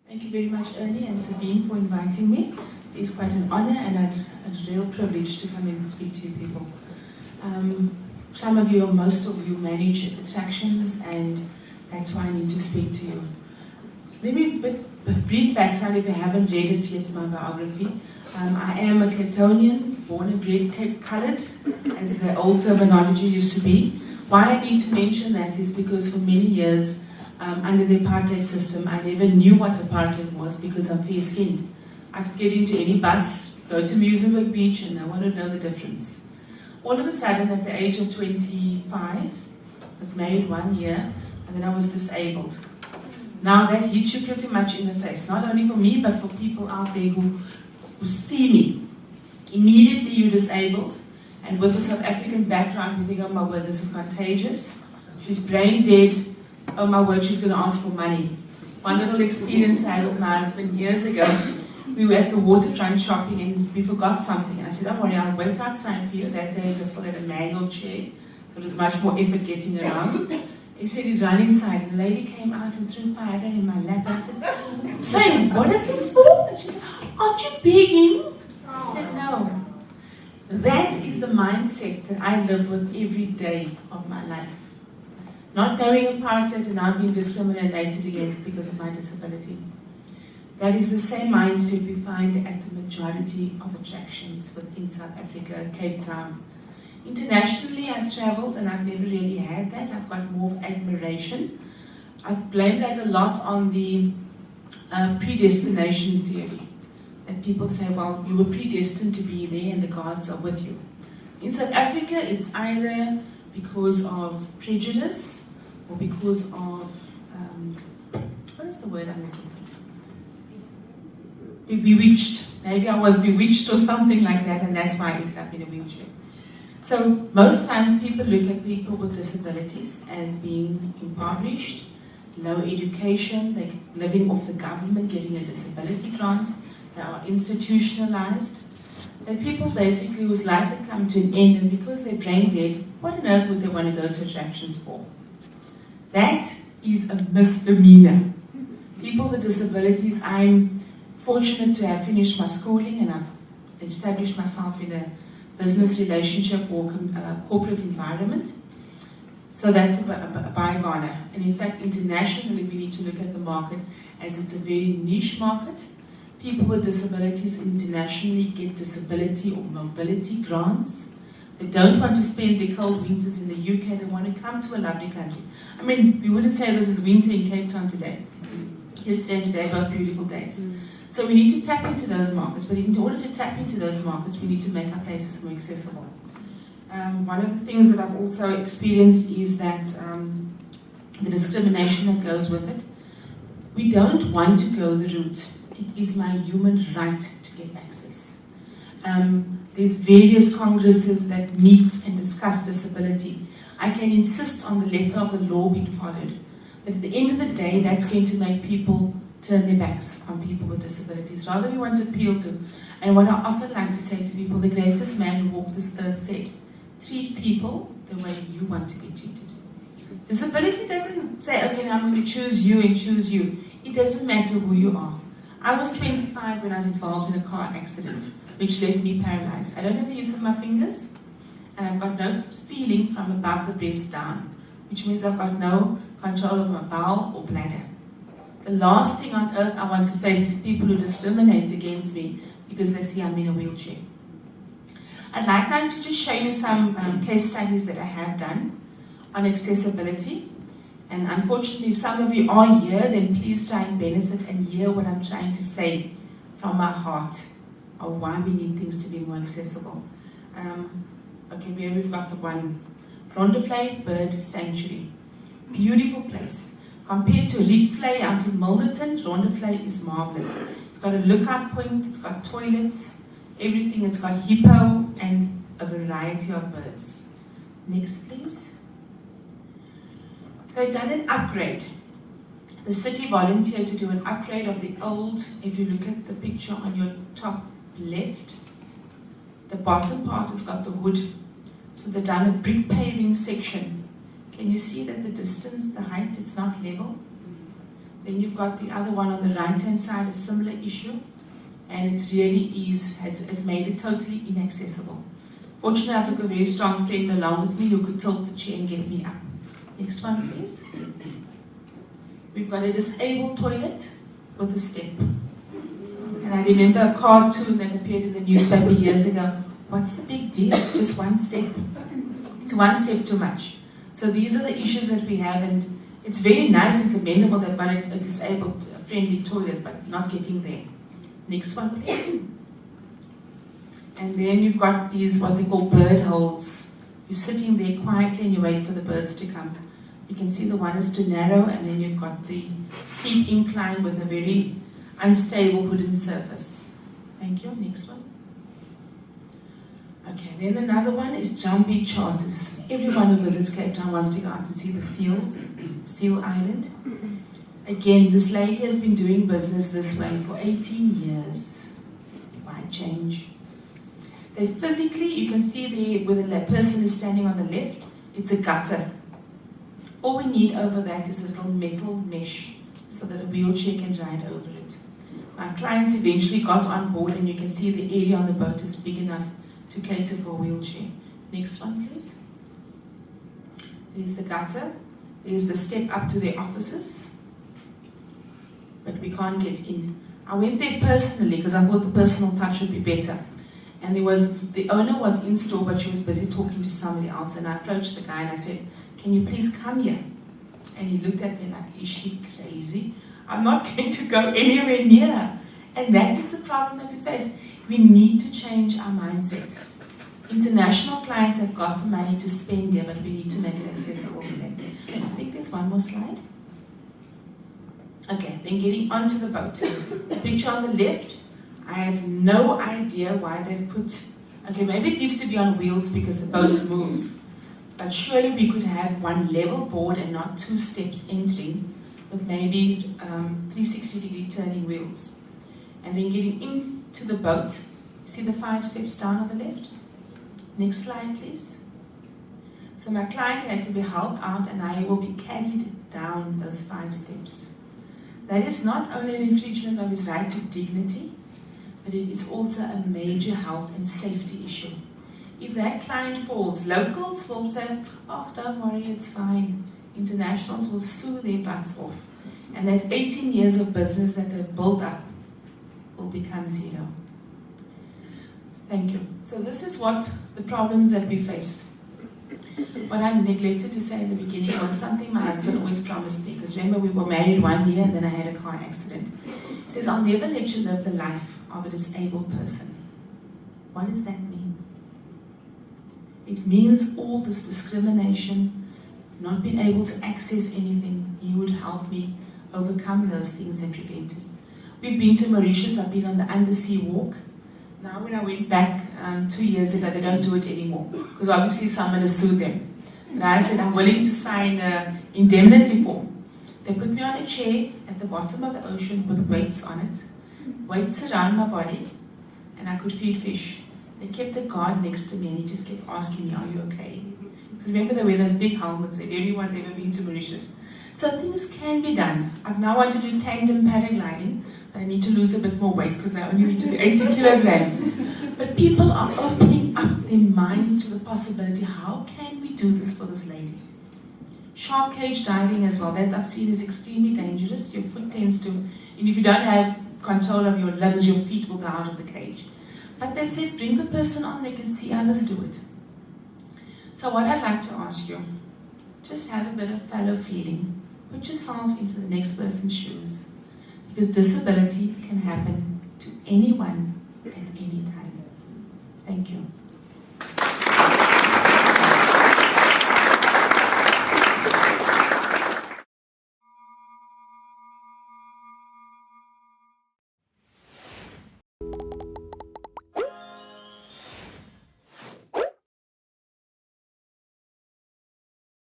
Thank you very much, Ernie and Sabine, for inviting me. It is quite an honor and a real privilege to come and speak to you people. Some of you, or most of you, manage attractions, and that's why I need to speak to you. Maybe a brief background if you haven't read it yet, my biography. I am a Capetonian, born and bred Cape-coloured, as the old terminology used to be. Why I need to mention that is because for many years, under the apartheid system, I never knew what apartheid was because I'm fair-skinned. I could get into any bus, go to Muizenberg Beach, and no one would know the difference. All of a sudden, at the age of 25, I was married 1 year, and then I was disabled. Now that hits you pretty much in the face, not only for me, but for people out there who see me. Immediately you're disabled, and with a South African background, we think, oh my word, this is contagious. She's brain dead. Oh my word, she's going to ask for money. One little experience I had with my husband years ago. We were at the waterfront shopping and we forgot something. And I said, don't worry, I'll wait outside for you. That day I still had a manual chair, so it was much more effort getting around. He said he'd run inside, and the lady came out and threw 5 rand in my lap. And I said, sorry, what is this for? And she said, aren't you begging? I said, no. That is the mindset that I live with every day of my life. Not knowing apartheid and now being discriminated against because of my disability. That is the same mindset we find at the majority of attractions within South Africa, Cape Town. Internationally, I've traveled and I've never really had that. I've got more of admiration. I blame that a lot on the predestination theory. That people say, well, you were predestined to be there and the gods are with you. In South Africa, it's either because of prejudice or because of, what is the word I'm looking for? Bewitched. Maybe I was bewitched or something like that, and that's why I ended up in a wheelchair. So most times people look at people with disabilities as being impoverished, low education, they're living off the government, getting a disability grant, they are institutionalized. They're people basically whose life had come to an end, and because they're brain dead, what on earth would they want to go to attractions for? That is a misdemeanor. People with disabilities, I'm fortunate to have finished my schooling and I've established myself in a business relationship or corporate environment. So that's a bygone. And in fact, internationally, we need to look at the market as it's a very niche market. People with disabilities internationally get disability or mobility grants. They don't want to spend their cold winters in the UK, they want to come to a lovely country. I mean, we wouldn't say this is winter in Cape Town today. Yesterday and today, both beautiful days. So we need to tap into those markets, but in order to tap into those markets, we need to make our places more accessible. One of the things that I've also experienced is that the discrimination that goes with it. We don't want to go the route. It is my human right to get access. There's various congresses that meet and discuss disability. I can insist on the letter of the law being followed, but at the end of the day, that's going to make people turn their backs on people with disabilities. Rather, we want to appeal to, and what I often like to say to people, the greatest man who walked this earth said, treat people the way you want to be treated. Disability doesn't say, okay, now I'm going to choose you and choose you. It doesn't matter who you are. I was 25 when I was involved in a car accident, which left me paralyzed. I don't have the use of my fingers, and I've got no feeling from above the breast down, which means I've got no control over my bowel or bladder. The last thing on earth I want to face is people who discriminate against me because they see I'm in a wheelchair. I'd like now to just show you some case studies that I have done on accessibility. And unfortunately, if some of you are here, then please try and benefit and hear what I'm trying to say from my heart of why we need things to be more accessible. Okay, here we've got the one, Rondevlei Bird Sanctuary. Beautiful place. Compared to Rietvlei out in Milnerton, Rondevlei is marvelous. It's got a lookout point, it's got toilets, everything. It's got hippo and a variety of birds. Next, please. They've done an upgrade. The city volunteered to do an upgrade of the old, if you look at the picture on your top left, the bottom part has got the wood. So they've done a brick paving section. Can you see that the distance, the height is not level? Then you've got the other one on the right-hand side, a similar issue, and it really has made it totally inaccessible. Fortunately, I took a very strong friend along with me who could tilt the chair and get me up. Next one, please. We've got a disabled toilet with a step. And I remember a cartoon that appeared in the newspaper years ago. What's the big deal? It's just one step. It's one step too much. So these are the issues that we have, and it's very nice and commendable that we've got a disabled friendly toilet, but not getting there. Next one, please. And then you've got these, what they call bird holes. You're sitting there quietly and you wait for the birds to come. You can see the one is too narrow, and then you've got the steep incline with a very unstable wooden surface. Thank you. Next one. Okay, then another one is drumbeat charters. Everyone who visits Cape Town wants to go out and see the seals, Seal Island. Again, this lady has been doing business this way for 18 years. Why change? They physically, you can see there where the person is standing on the left, it's a gutter. All we need over that is a little metal mesh so that a wheelchair can ride over it. My clients eventually got on board, and you can see the area on the boat is big enough to cater for a wheelchair. Next one, please. There's the gutter. There's the step up to their offices. But we can't get in. I went there personally because I thought the personal touch would be better. And the owner was in store, but she was busy talking to somebody else. And I approached the guy and I said, "Can you please come here?" And he looked at me like, "Is she crazy? I'm not going to go anywhere near." And that is the problem that we face. We need to change our mindset. International clients have got the money to spend here, but we need to make it accessible to them. I think there's one more slide. Okay, then getting onto the boat. The picture on the left, I have no idea why they've put... Okay, maybe it used to be on wheels because the boat moves. But surely we could have one level board and not two steps entering with maybe 360-degree turning wheels. And then getting into the boat, see the 5 steps down on the left? Next slide, please. So my client had to be helped out, and I will be carried down those 5 steps. That is not only an infringement of his right to dignity, but it is also a major health and safety issue. If that client falls, locals will say, "Oh, don't worry, it's fine." Internationals will sue their butts off. And that 18 years of business that they've built up will become zero. Thank you. So this is what the problems that we face. What I neglected to say in the beginning was something my husband always promised me, because remember, we were married 1 year and then I had a car accident. He says, "I'll never let you live the life of a disabled person." What does that mean? It means all this discrimination, not being able to access anything. He would help me overcome those things and prevent it. We've been to Mauritius. I've been on the undersea walk. Now when I went back 2 years ago, they don't do it anymore because obviously someone has sued them. And I said, "I'm willing to sign an indemnity form." They put me on a chair at the bottom of the ocean with weights on it, weights around my body, and I could feed fish. They kept a guard next to me and he just kept asking me, "Are you okay?" Because remember, they wear those big helmets if anyone's ever been to Mauritius. So things can be done. I now want to do tandem paragliding, but I need to lose a bit more weight because I only need to do 80 kilograms. But people are opening up their minds to the possibility, how can we do this for this lady? Shark cage diving as well, that I've seen is extremely dangerous. Your foot tends to, and if you don't have control of your limbs, your feet will go out of the cage. But they said, bring the person on, they can see others do it. So what I'd like to ask you, just have a bit of fellow feeling. Put yourself into the next person's shoes. Because disability can happen to anyone at any time. Thank you.